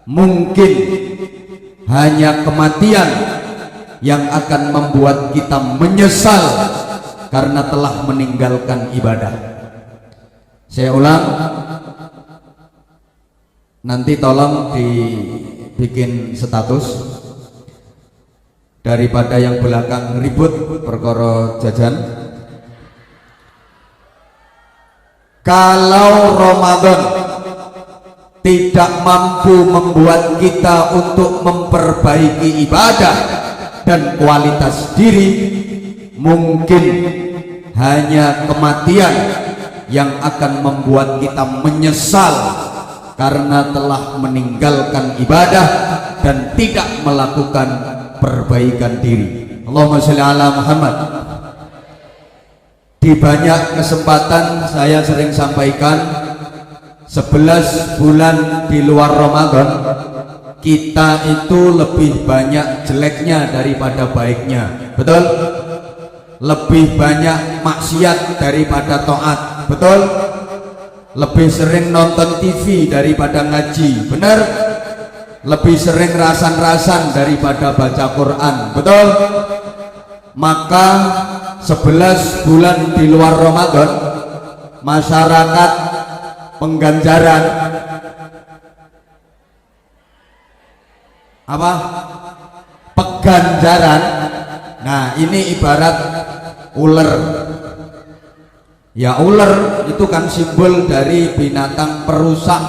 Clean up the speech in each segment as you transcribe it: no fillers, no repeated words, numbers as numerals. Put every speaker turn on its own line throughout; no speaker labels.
mungkin hanya kematian yang akan membuat kita menyesal karena telah meninggalkan ibadah. Saya ulang, nanti tolong dibikin status daripada yang belakang ribut perkara jajan. Kalau Ramadan tidak mampu membuat kita untuk memperbaiki ibadah dan kualitas diri, mungkin hanya kematian yang akan membuat kita menyesal karena telah meninggalkan ibadah dan tidak melakukan perbaikan diri. Allahumma sholli ala Muhammad. Di banyak kesempatan saya sering sampaikan, 11 bulan di luar Ramadan kita itu lebih banyak jeleknya daripada baiknya, betul? Lebih banyak maksiat daripada taat, betul? Lebih sering nonton TV daripada ngaji, benar? Lebih sering rasan-rasan daripada baca Quran, betul? Maka 11 bulan di luar Ramadan masyarakat pengganjaran apa? Peganjaran. Nah, ini ibarat ular. Ya, ular itu kan simbol dari binatang perusak.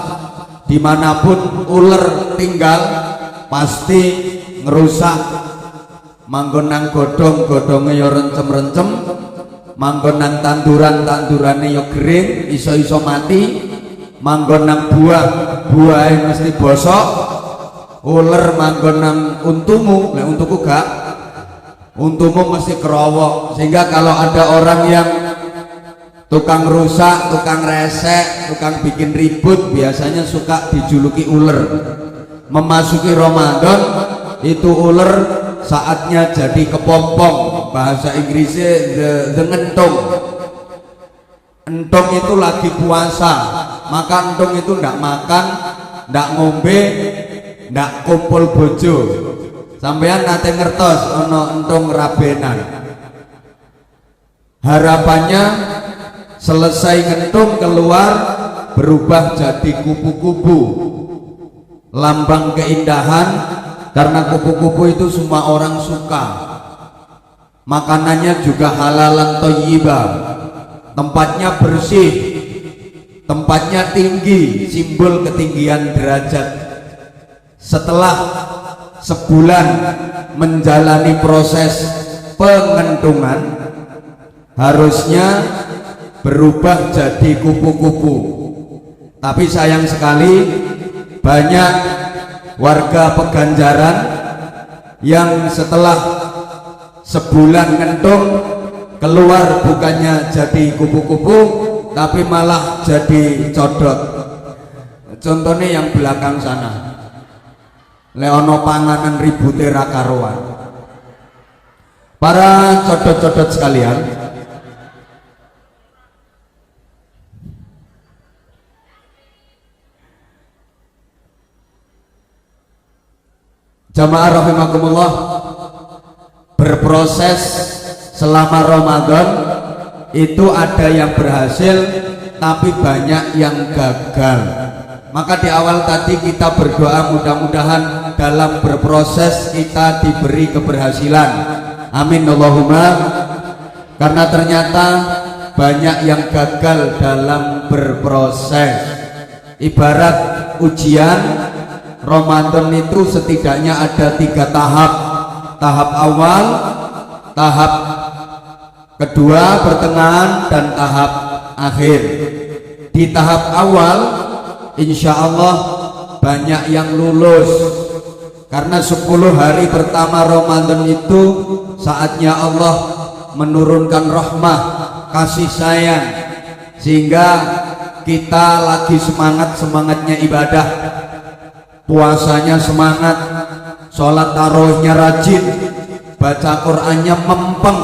Dimanapun ular tinggal pasti ngerusak. Manggon nang godhong-godhonge ya rencem-rencem, manggon nang tanduran-tandurane ya kering, iso-iso mati, manggon nang buah-buahe mesti bosok. Ular manggon nang untumu, lek untuku gak, untumu mesti kerowok. Sehingga kalau ada orang yang tukang rusak, tukang resek, tukang bikin ribut, biasanya suka dijuluki ular. Memasuki Ramadan itu ular saatnya jadi kepompong, bahasa Inggrisnya the entung. Entung itu lagi puasa, maka entung itu ndak makan, ndak ngombe, ndak kumpul bojo. Sampeyan nate ngertos ono entung rabenan. Harapannya selesai ngentung keluar berubah jadi kupu-kupu, lambang keindahan. Karena kupu-kupu itu semua orang suka, makanannya juga halalan thayyibah, tempatnya bersih, tempatnya tinggi, simbol ketinggian derajat. Setelah sebulan menjalani proses pengentungan, harusnya berubah jadi kupu-kupu. Tapi sayang sekali banyak warga Peganjaran yang setelah sebulan ngentung keluar bukannya jadi kupu-kupu tapi malah jadi codot. Contohnya yang belakang sana, leono panganan ribute ra karuan. Para codot-codot sekalian, jamaah rahimakumullah, berproses selama Ramadan itu ada yang berhasil tapi banyak yang gagal. Maka di awal tadi kita berdoa mudah-mudahan dalam berproses kita diberi keberhasilan, amin Allahumma. Karena ternyata banyak yang gagal dalam berproses. Ibarat ujian Ramadan itu setidaknya ada 3 tahap. Tahap awal, tahap kedua, pertengahan, dan tahap akhir. Di tahap awal insya Allah banyak yang lulus, karena 10 hari pertama Ramadan itu saatnya Allah menurunkan rahmah, kasih sayang, sehingga kita lagi semangatnya ibadah. Puasanya semangat, sholat tarawihnya rajin, baca Qur'annya mempeng.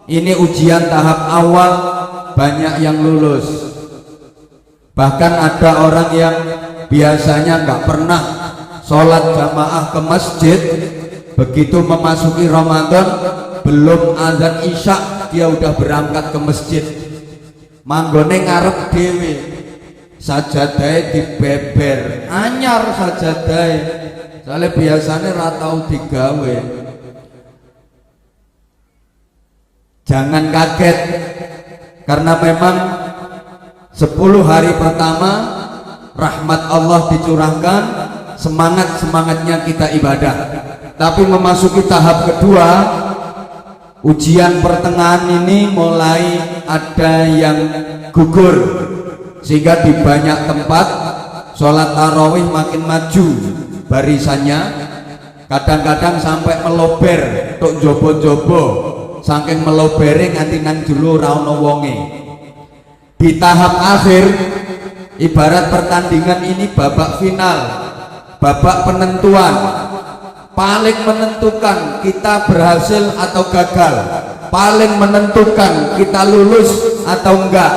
Ini ujian tahap awal, banyak yang lulus. Bahkan ada orang yang biasanya nggak pernah sholat jamaah ke masjid, begitu memasuki Ramadan belum azan isya dia udah berangkat ke masjid, manggone ngarep dewe, sajadahe dibeber anyar sajadahe, soalnya biasanya ratau digawe. Jangan kaget, karena memang 10 hari pertama rahmat Allah dicurahkan, semangatnya kita ibadah. Tapi memasuki tahap kedua, ujian pertengahan ini mulai ada yang gugur, sehingga di banyak tempat sholat tarawih makin maju barisannya, kadang-kadang sampai melober tok jobo-jobo, saking melobere nganti nang jero ora ana wonge. Di tahap akhir, ibarat pertandingan ini babak final, babak penentuan, paling menentukan kita berhasil atau gagal, paling menentukan kita lulus atau enggak.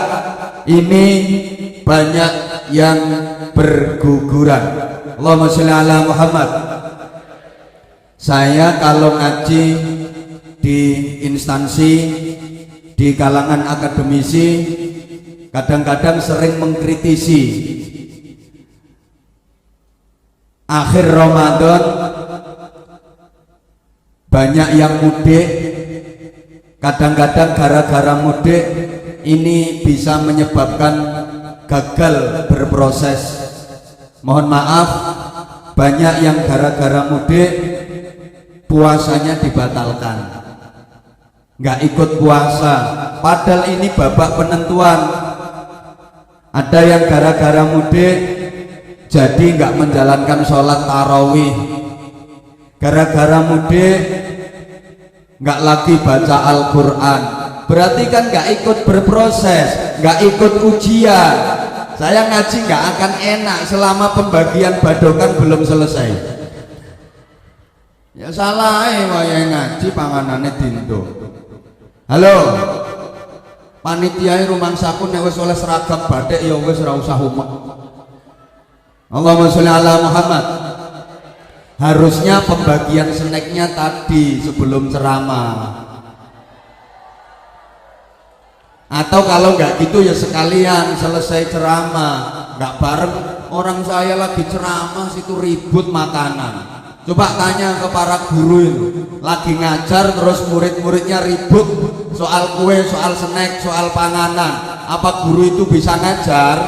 Ini banyak yang berguguran. Allahumma sholli ala Muhammad. Saya kalau ngaji di instansi, di kalangan akademisi, kadang-kadang sering mengkritisi akhir Ramadan banyak yang mudik. Kadang-kadang gara-gara mudik ini bisa menyebabkan gagal berproses. Mohon maaf, banyak yang gara-gara mudik puasanya dibatalkan, nggak ikut puasa, padahal ini babak penentuan. Ada yang gara-gara mudik jadi nggak menjalankan sholat tarawih, gara-gara mudik nggak lagi baca Al-Quran, berarti kan nggak ikut berproses, nggak ikut ujian. Saya ngaji nggak akan enak selama pembagian badokan belum selesai. Ya salah wayahe ngaji panganane dindo. Halo, panitia rumangsaku nek wis oleh seragam batik ya wis ora usah umek. Allahumma sholli ala Muhammad. Harusnya pembagian snacknya tadi sebelum ceramah, atau kalau nggak gitu ya sekalian selesai ceramah, nggak bareng orang saya lagi ceramah situ ribut makanan. Coba tanya ke para guru itu, lagi ngajar terus murid-muridnya ribut soal kue, soal snack, soal panganan, apa guru itu bisa ngajar?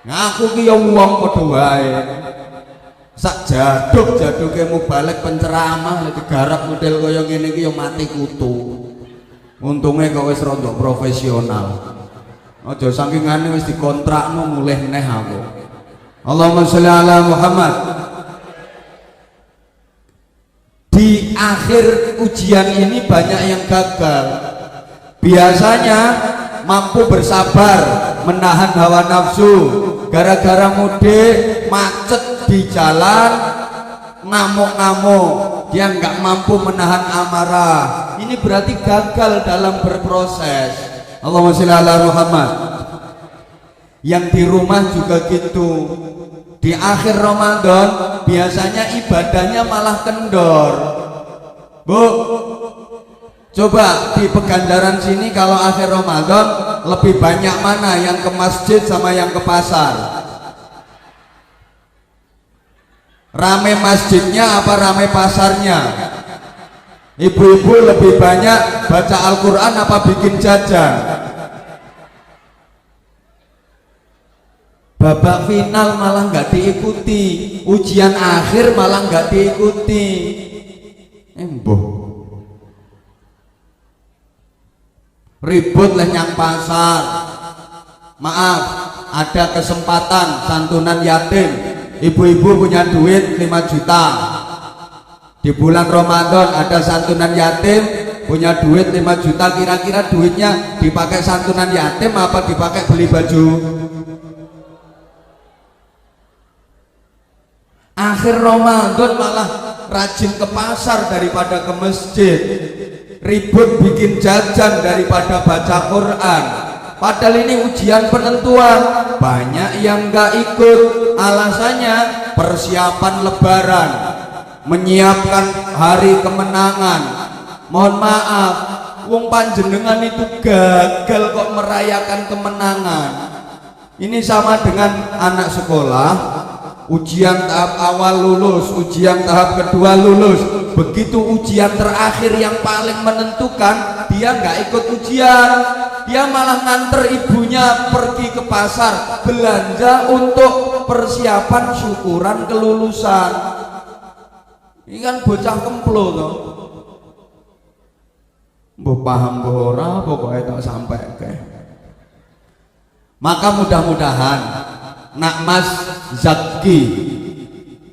Ngaku ki yo wong padha wae. Sak jaduk-jaduke mubalek penceramah lek digarap model kaya ngene iki yo mati kutu. Untunge kok wis rada profesional. Aja sakingane wis dikontrakno mulih neh aku. Allahumma sholli ala Muhammad. Di akhir ujian ini banyak yang gagal. Biasanya mampu bersabar, menahan hawa nafsu, gara-gara mudik macet di jalan, ngamuk-ngamuk, dia nggak mampu menahan amarah. Ini berarti gagal dalam berproses. Allahumma sholli ala Muhammad. Yang di rumah juga gitu. Di akhir Ramadan biasanya ibadahnya malah kendor. Bu, coba di Pegandaran sini kalau akhir Ramadan lebih banyak mana yang ke masjid sama yang ke pasar? Rame masjidnya apa rame pasarnya? Ibu-ibu lebih banyak baca Al-Quran apa bikin jajan? Babak final malah nggak diikuti, ujian akhir malah nggak diikuti. Emboh ribut lah nyang pasar. Maaf, ada kesempatan santunan yatim, ibu-ibu punya duit 5 juta. Di bulan Ramadan ada santunan yatim, punya duit 5 juta, kira-kira duitnya dipakai santunan yatim apa dipakai beli baju? Akhir Ramadan malah rajin ke pasar daripada ke masjid, ribut bikin jajan daripada baca Quran. padahal ini ujian penentuan. Banyak yang nggak ikut, alasannya persiapan lebaran, menyiapkan hari kemenangan. Mohon maaf, wong panjenengan itu gagal kok merayakan kemenangan. Ini sama dengan anak sekolah, ujian tahap awal lulus, ujian tahap kedua lulus, begitu ujian terakhir yang paling menentukan, dia nggak ikut ujian, dia malah nganter ibunya pergi ke pasar belanja untuk persiapan syukuran kelulusan. Ini kan bocah kemplo toh. Mbok paham mbok ora, pokoknya tak sampai ke. Maka mudah-mudahan nak Mas Zaki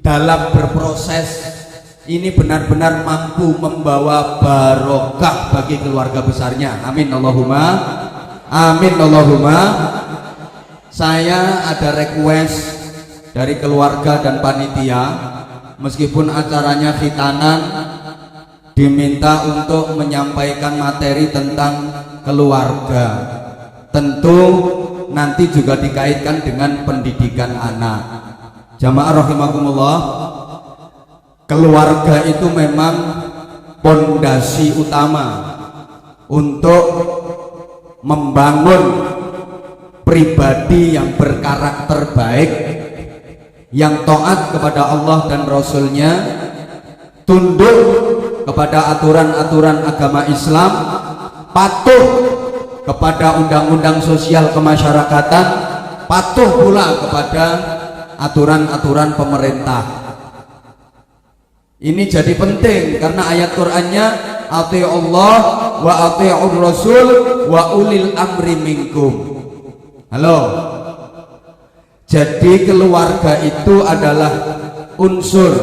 dalam berproses ini benar-benar mampu membawa barokah bagi keluarga besarnya. Amin Allahumma, amin Allahumma. Saya ada request dari keluarga dan panitia, meskipun acaranya khitanan, diminta untuk menyampaikan materi tentang keluarga. Tentu nanti juga dikaitkan dengan pendidikan anak. Jamaah rahimakumullah, keluarga itu memang pondasi utama untuk membangun pribadi yang berkarakter baik, yang taat kepada Allah dan Rasulnya, tunduk kepada aturan-aturan agama Islam, patuh kepada undang-undang sosial kemasyarakatan, patuh pula kepada aturan-aturan pemerintah. Ini jadi penting karena ayat Qur'annya ati'u Allah wa ati'ur Rasul wa ulil amri minkum. Halo. Jadi keluarga itu adalah unsur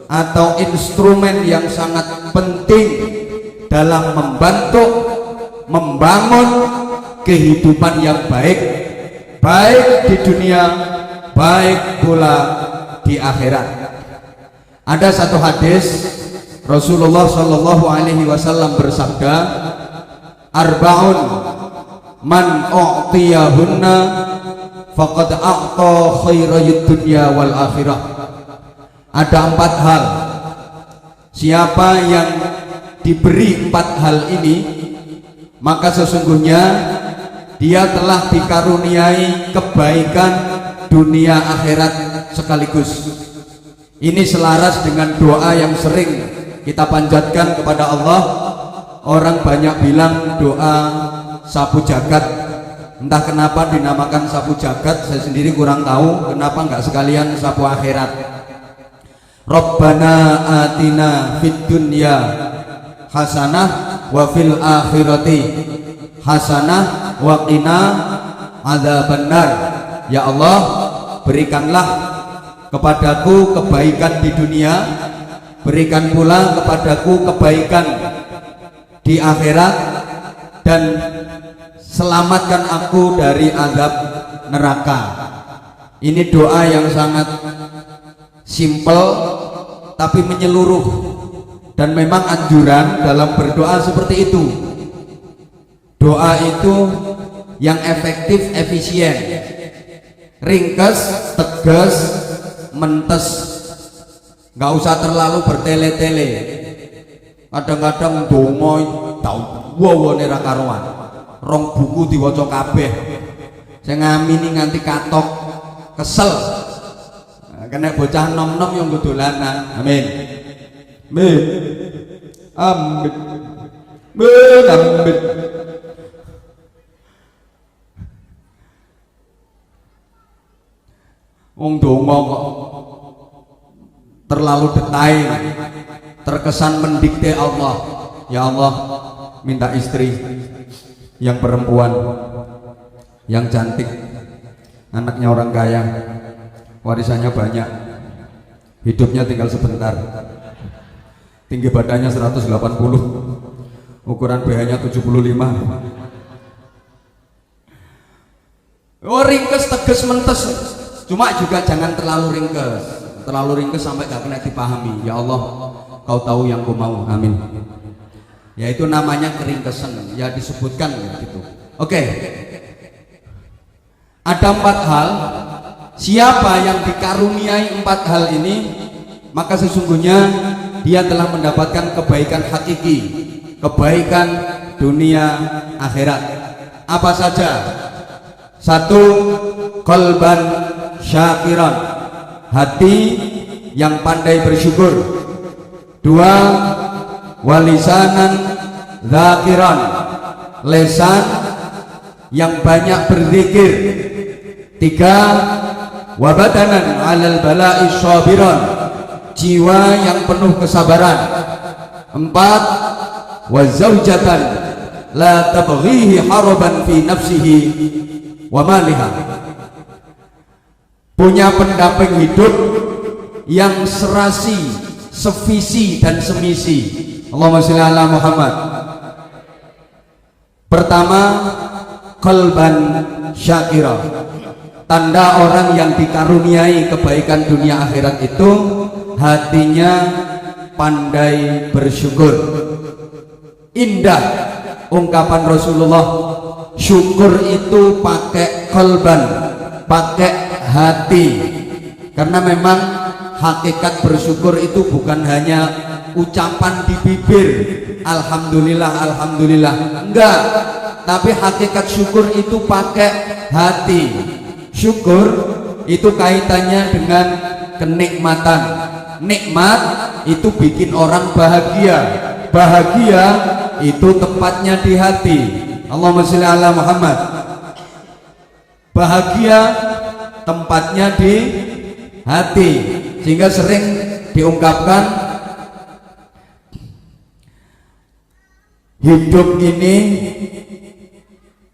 atau instrumen yang sangat penting dalam membangun kehidupan yang baik, baik di dunia, baik pula di akhirat. Ada satu hadis Rasulullah Shallallahu Alaihi Wasallam bersabda, "Arba'un man u'tiyahunna faqad a'ta khairayid dunya wal akhirah." Ada 4 hal. Siapa yang diberi 4 hal ini, maka sesungguhnya dia telah dikaruniai kebaikan dunia akhirat sekaligus. Ini selaras dengan doa yang sering kita panjatkan kepada Allah. Orang banyak bilang doa sapu jagat. Entah kenapa dinamakan sapu jagat, saya sendiri kurang tahu kenapa nggak sekalian sapu akhirat. Rabbana atina fid dunya hasanah wa fil akhirati hasanah wa qina adzabannar. Ya Allah, berikanlah kepadaku kebaikan di dunia, berikan pula kepadaku kebaikan di akhirat, dan selamatkan aku dari azab neraka. Ini doa yang sangat simple tapi menyeluruh, dan memang anjuran dalam berdoa seperti itu. Doa itu yang efektif, efisien, ringkas, tegas, mentes, nggak usah terlalu bertele-tele. Kadang-kadang dongo tau wawone ra karuan, rong buku diwaca kabeh, sing ngamini nganti katok, kesel. Kena bocah nom-nom yang dolanan. Amin. Amin. Amin. Amin. Wong donga kok terlalu detail, terkesan mendikte Allah. Ya Allah, minta istri yang perempuan, yang cantik, anaknya orang kaya, warisannya banyak, hidupnya tinggal sebentar, tinggi badannya 180, ukuran BH-nya 75. Oh, ringkes, tegas, mentes. Cuma juga jangan terlalu ringkes sampai gak kena dipahami. Ya Allah, kau tahu yang ku mau. Amin. Ya itu namanya keringkesan, ya disebutkan gitu. Oke, Ada 4 hal. Siapa yang dikaruniai 4 hal ini, maka sesungguhnya dia telah mendapatkan kebaikan hakiki, kebaikan dunia akhirat. Apa saja? 1. Qalban syakiran, hati yang pandai bersyukur. 2. Walisanan dzakiran, lesan yang banyak berzikir. 3. Wabadanan alal bala'i syabiran, jiwa yang penuh kesabaran. 4. Wazaujatan la tabghihi haraban fi nafsihi wa maliha, punya pendamping hidup yang serasi, sevisi dan semisi. Allahumma sholli ala Muhammad. Pertama, qalban syakira, tanda orang yang dikaruniai kebaikan dunia akhirat itu hatinya pandai bersyukur. Indah ungkapan Rasulullah, syukur itu pakai qalban, pakai hati. Karena memang hakikat bersyukur itu bukan hanya ucapan di bibir, alhamdulillah alhamdulillah, enggak, tapi hakikat syukur itu pakai hati. Syukur itu kaitannya dengan kenikmatan. Nikmat itu bikin orang bahagia. Bahagia itu tempatnya di hati. Allahumma sholli ala Muhammad. Bahagia tempatnya di hati, sehingga sering diungkapkan hidup ini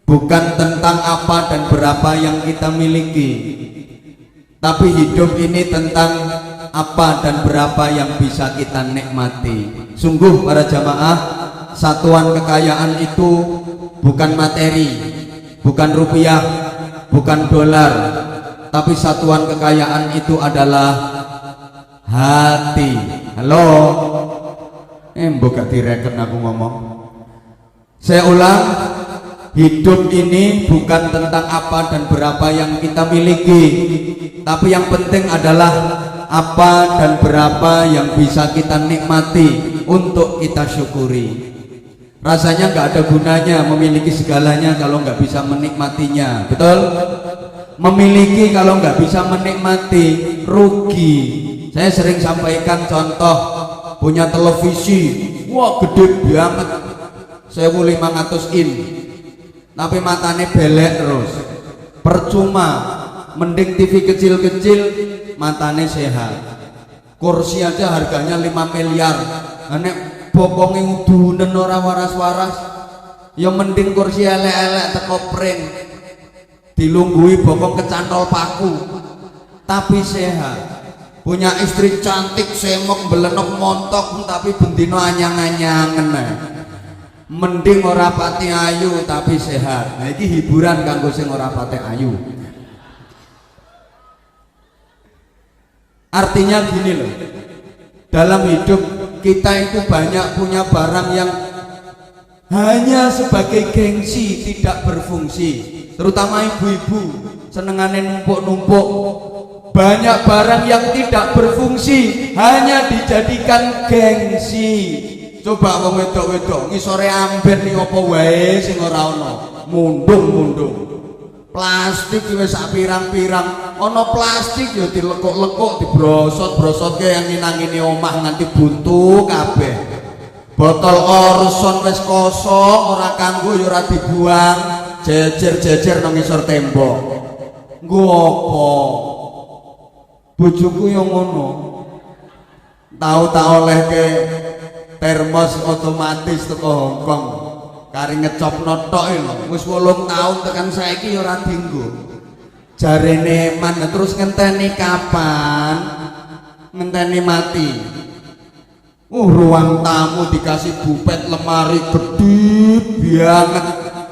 bukan tentang apa dan berapa yang kita miliki, tapi hidup ini tentang apa dan berapa yang bisa kita nikmati. Sungguh para jamaah, satuan kekayaan itu bukan materi, bukan rupiah, bukan dolar, tapi satuan kekayaan itu adalah hati. Halo, mbok direken aku ngomong. Saya ulang, hidup ini bukan tentang apa dan berapa yang kita miliki, tapi yang penting adalah apa dan berapa yang bisa kita nikmati untuk kita syukuri. Rasanya nggak ada gunanya memiliki segalanya kalau nggak bisa menikmatinya, betul? Memiliki kalau nggak bisa menikmati, rugi. Saya sering sampaikan contoh, punya televisi, wah gede banget, 1.500 in, tapi matanya belek terus, percuma. Mending TV kecil-kecil, matanya sehat. Kursi aja harganya 5 miliar, nek bokonge udunen ora waras-waras, ya mending kursi elek-elek teko pring, dilunggui bokong kecantol paku, tapi sehat. Punya istri cantik, semok, belenok, montok, tapi bendino anyang-anyangen. Mending ora pati ayu tapi sehat. Nah, ini hiburan kanggo sing ora pati ayu. Artinya gini loh, dalam hidup kita itu banyak punya barang yang hanya sebagai gengsi, tidak berfungsi. Terutama ibu-ibu senengane numpuk-numpuk. Banyak barang yang tidak berfungsi, hanya dijadikan gengsi. Coba wong wedok-wedok ngisore amben ning apa wae sing ora ana, mundung-mundung. Plastik wis sak pirang-pirang, ana plastik ya dilekuk-lekuk, dibrosot-brosotke yang nginang-ngini omah nganti buntu kabeh. Botol Orson wis kosong, ora kanggo ya ora dibuang, jejer-jejer nang ngisor tembok. Nggo apa? Bojoku yang ngono, tahu tak olehke termos otomatis teko Hongkong, kari ngecop notok lho, wis 8 tahun tekan saiki ora dienggo. Jarene man, terus ngenteni kapan? Ngenteni mati. Ruang tamu dikasih bupet, lemari gede banget,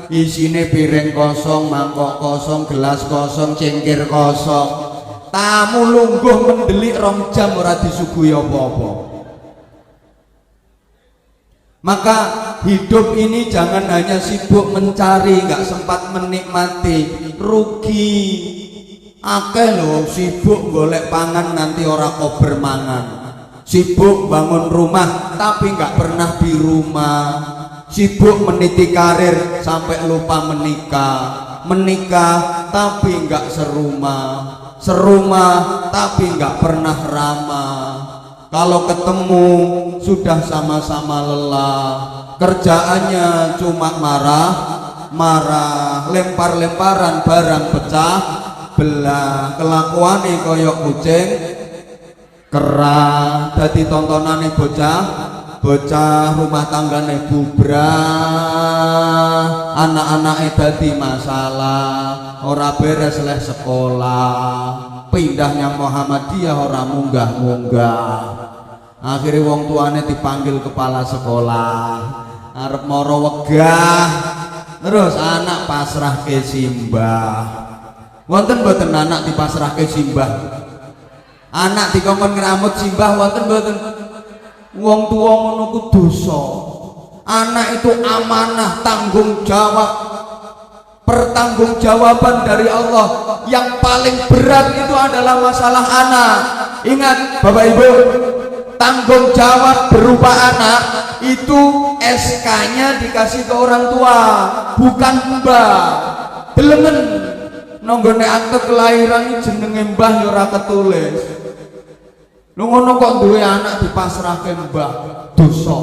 isine piring kosong, mangkok kosong, gelas kosong, cengkir kosong. Tamu lungguh mendelik 2 jam ora disuguhi apa-apa. Maka hidup ini jangan hanya sibuk mencari, nggak sempat menikmati, rugi. Akeh lho sibuk golek pangan nanti ora kober mangan, sibuk bangun rumah tapi nggak pernah di rumah, sibuk meniti karir sampai lupa menikah, menikah tapi nggak serumah, serumah tapi nggak pernah ramah. Kalau ketemu sudah sama-sama lelah, kerjaannya cuma marah-marah, lempar-lemparan barang pecah belah, kelakuane koyok kucing kerah. Dadi tontonane bocah rumah tanggane bubrah, anak-anake dadi masalah, ora beres leh sekolah, pindahnya Muhammadiyah ora munggah-munggah. Akhirnya wong tuane dipanggil kepala sekolah, arep moro wegah, terus anak pasrah ke simbah. Wonten mboten anak dipasrahke simbah? Anak dikongkon ngramut simbah wonten mboten? Wong tuwa ngono ku dosa. Anak itu amanah, tanggung jawab, pertanggungjawaban dari Allah. Yang paling berat itu adalah masalah anak. Ingat Bapak Ibu, tanggung jawab berupa anak itu SK-nya dikasih ke orang tua, bukan mbah. Delengen nonggone akte kelahiran jenenge mbah ya ora ketulis. Lu ngono kok duwe anak dipasrahke mbah, dosa.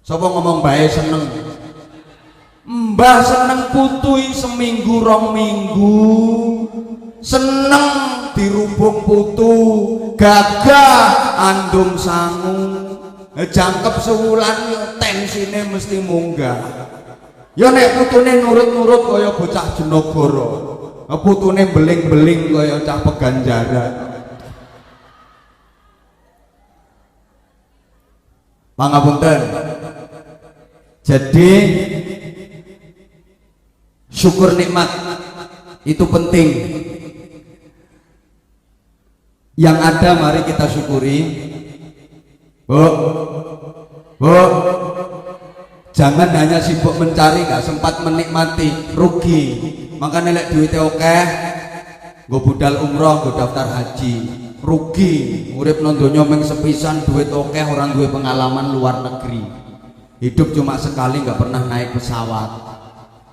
Sapa ngomong bae seneng? Mbah seneng putui seminggu rong minggu, seneng dirubung putu, gagah andum sangu, jangkep sewulan tensine mesti munggah. Ya nek putune nurut-nurut kaya bocah Jenogoro, putune beling-beling kaya cah Peganjaran. Pangapunten. Jadi syukur nikmat itu penting. Yang ada mari kita syukuri. Bu, jangan hanya sibuk mencari, gak sempat menikmati, rugi. Makanya lek duitnya oke, gue budal umroh, gue daftar haji, rugi. Urip nang donya mung sepisan, duit oke, orang duwe pengalaman luar negeri. Hidup cuma sekali, gak pernah naik pesawat.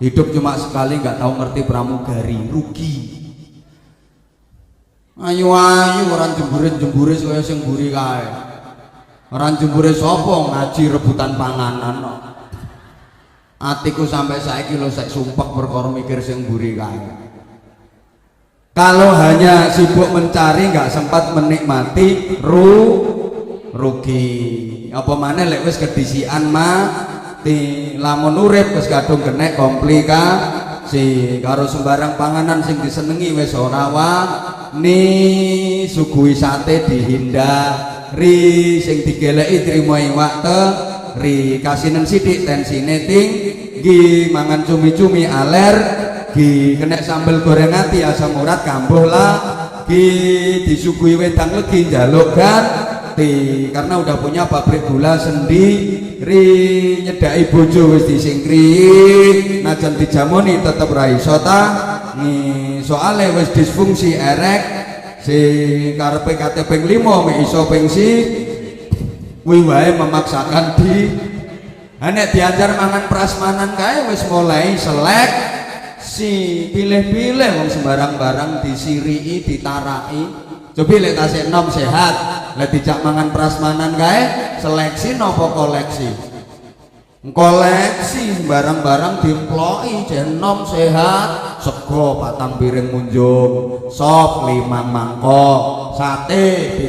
Hidup cuma sekali, gak tahu ngerti pramugari, rugi. Ayu-ayu orang jembure kaya sing mburi kae. Orang jembure sapa ngaji rebutan panganan no. Atiku sampai saiki lho sek sumpek perkara mikir sing mburi kae. Kalau hanya sibuk mencari nggak sempat menikmati, rugi. Apa maneh lek wis kedisian mati, lamun urip wis kadung kenek komplikasi karo sembarang panganan sing disenengi wis ora wani, suguhi sate dihindari, sing digeleki trimo iwak teri, kasinen sithik tensine tinggi, mangan cumi-cumi alergi, kena sambel goreng ati asam urat kambuh lagi, disuguhi wedang legi njaluk ganti karena udah punya pabrik gula sendiri, nyedaki bojo wis disingkri, najan dijamoni tetep ra iso tangi, soale wis disfungsi erek si karepe kate ping 5 mek iso ping kuwi wae memaksakan di nek diajar mangan prasmanan kae wis mulai selek si pilih-pilih wong sembarang barang disiriki ditaraki. Coba lek tasik nom sehat, lek dijak mangan prasmanan kae seleksi nopo koleksi? Koleksi barang-barang diemploki jenom sehat, sego patang piring munjung, sop 5 mangkok, sate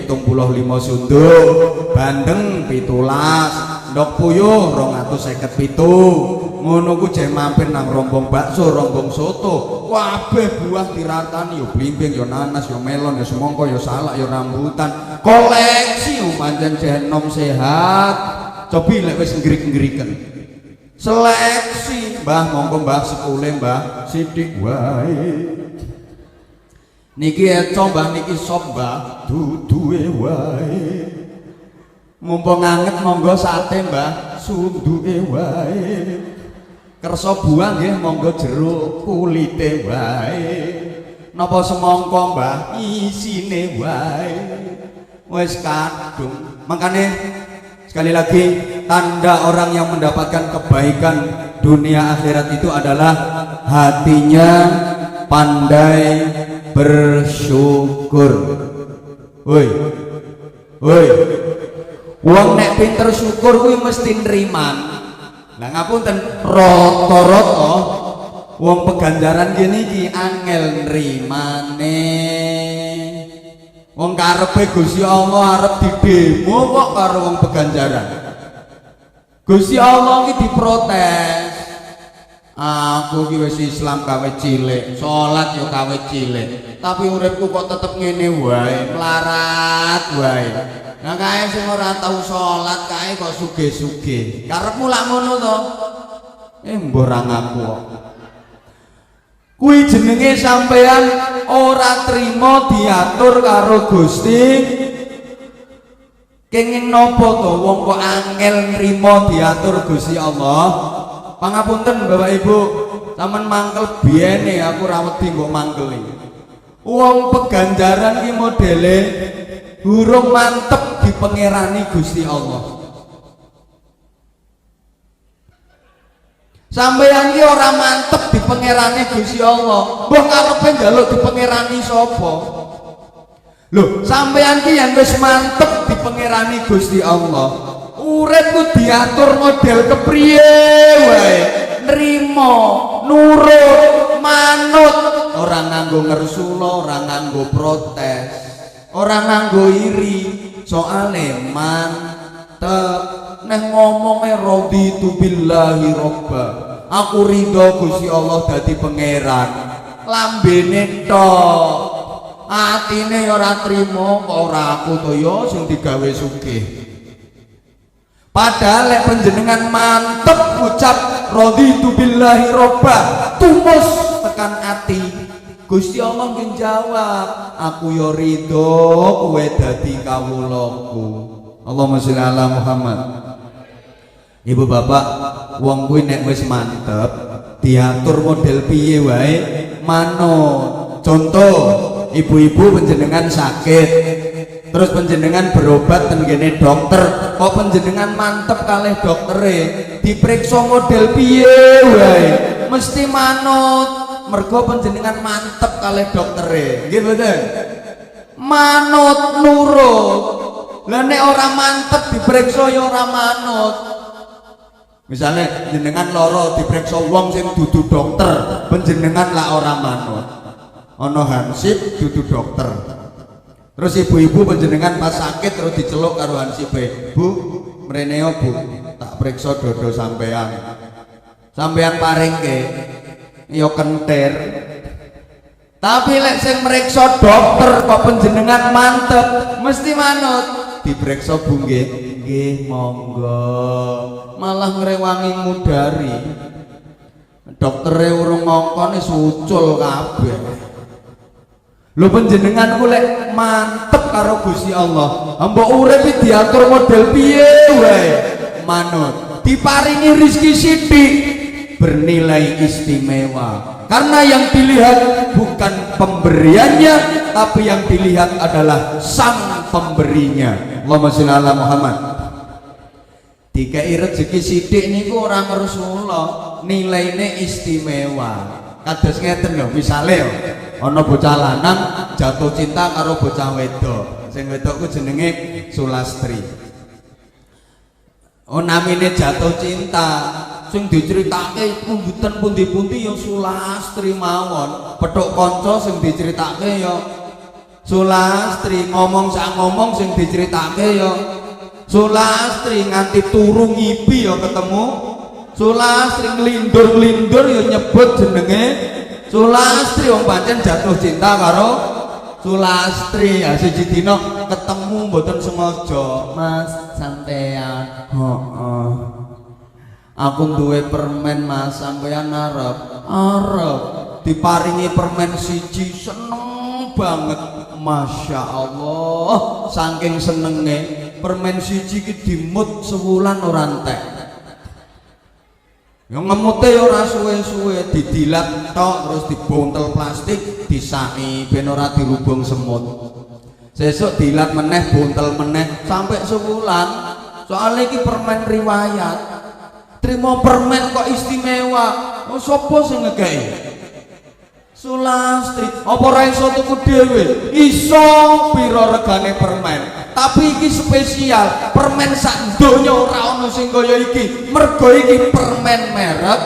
75 sunduk, bandeng 17, ndok puyuh 257. Ngono ku jek mampir nang rombong bakso, rombong soto, kabeh buah diratani, yo blimbing, yo nanas, yo melon, yo semangka, yo salak, yo rambutan. Koleksi pancen jenom sehat. Cobi lek wis nggerik-nggeriken. Seleksi, Mbah monggo Mbah sekule Mbah sithik wae. Niki eco Mbah niki sop Mbah duduhe wae. mumpung anget monggo sate Mbah sunduke wae kersa buah nggih monggo jeruk kulite wae napa semangka Mbah isine wae wis kadung. Makanya sekali lagi tanda orang yang mendapatkan kebaikan dunia akhirat itu adalah hatinya pandai bersyukur. Woi woi wong nek pinter syukur kuwi mesti nriman. Lah ngapunten rata-rata wong peganjaran kene iki angel nrimane. Wong karepe Gusti Allah arep didemo kok karo wong peganjaran. Gusti Allah iki diprotes. Aku iki wis Islam kawe cilik, salat yo kawe cilik, tapi uripku kok tetep ngene wae, melarat wae. Nah kae sing ora tau salat kae kok sugih-sugih. Karepmu lak ngono to? Mbah ra ngaku kok. Kuwi jenenge sampean ora trima diatur karo Gusti. Kenging napa to wong kok angel nrimo diatur Gusti Allah? Pangapunten Bapak Ibu, sampean mangkel biyene aku ra wedi kok mangkeli. Wong peganjaran ki modele burung mantep dipengerani Gusti Allah. Sampeyan ki ora mantep dipengerani Gusti Allah. Mbah karepe njaluk dipengerani sapa? Lho, sampeyan ki yang wis mantep dipengerani Gusti Allah. Uripku diatur model kepriye wae. Nrimo, nurut, manut, ora nganggo ngersula, ora nganggo protes, ora nganggo iri. Soale mantep. Neng ngomongnya raditu billahi robba, aku ridho Gusti Allah dadi pangeran. Lambene tok, atine ora trimo kok ora aku to ya sing digawe sugih. Padahal lek panjenengan mantep ucap raditu billahi robba, tumus tekan ati, Gusti Allah nggih jawab, aku ya ridho kowe dadi kawulaku. Allahumma sholli ala Muhammad. Ibu bapak, wong kuwi nek wis mantep diatur model piye wae manut. Contoh, ibu-ibu panjenengan sakit, terus panjenengan berobat ten kene dokter, kok panjenengan mantep kalih doktere, diperiksa model piye wae mesti manut. Mergo panjenengan mantep kalih doktere, nggih mboten? Manut nurut. Lah nek ora mantep diperiksa ya ora manut. Misalnya jenengan loro diperiksa wong sing dudu dokter, panjenengan lah ora manut. Ana hansip dudu dokter. Terus ibu-ibu panjenengan pas sakit terus diceluk karo hansipe, "Bu, mrene yo Bu, tak periksa dodo sampean." Sampean paringke yo kentir. Tapi lek sing meriksa dokter kok panjenengan mantep, mesti manut. Diperiksa Bu nggih. Nggih, monggo. Malah ngrewangi mudari. Doktere urung ngongkon wis ucul kabeh. Lho panjenengan ku lek mantep karo Gusti Allah, mbok urip diatur model piye wae manut. Diparingi rezeki sithik bernilai istimewa. Karena yang dilihat bukan pemberiannya, tapi yang dilihat adalah sang pemberinya. Allahumma sholli ala Muhammad. Dikai rezeki sithik niku ora ngersula, nilaine istimewa. Kados ngeten lho, misale yo ana bocah lanang jatuh cinta karo bocah wedok. Sing wedok ku jenenge Sulastri. Oh namine jatuh cinta, sing diceritake mboten pundi-pundi ya Sulastri mawon. Petuk kanca sing diceritake ya Sulastri, ngomong sak ngomong sing diceritake ya Sulastri, nganti turu ngipi ya ketemu Sulastri, nglindur-nglindur ya nyebut jenenge Sulastri. Wong pancen jatuh cinta karo Sulastri. Ya siji dina ketemu mboten sengaja, "Mas, sampean." "Heeh. Aku duwe permen Mas, sampean arep?" "Arep." Diparingi permen siji, seneng banget. Masya Allah, saking senenge permen siji iki dimut sewulan ora entek. Yang ngemute ora suwe-suwe didilat tok terus dibontel plastik disaki ben ora dirubung semut. Sesuk dilat meneh bontel meneh sampai sebulan. Soalnya iki permen riwayat. Terima permen kok istimewa. Oh sapa sing ngekeki? Sulastri. Apa ora iso tuku dhewe? Iso pira regane permen. Tapi iki spesial. Permen sak donya ora ana sing kaya iki. Mergo iki permen merek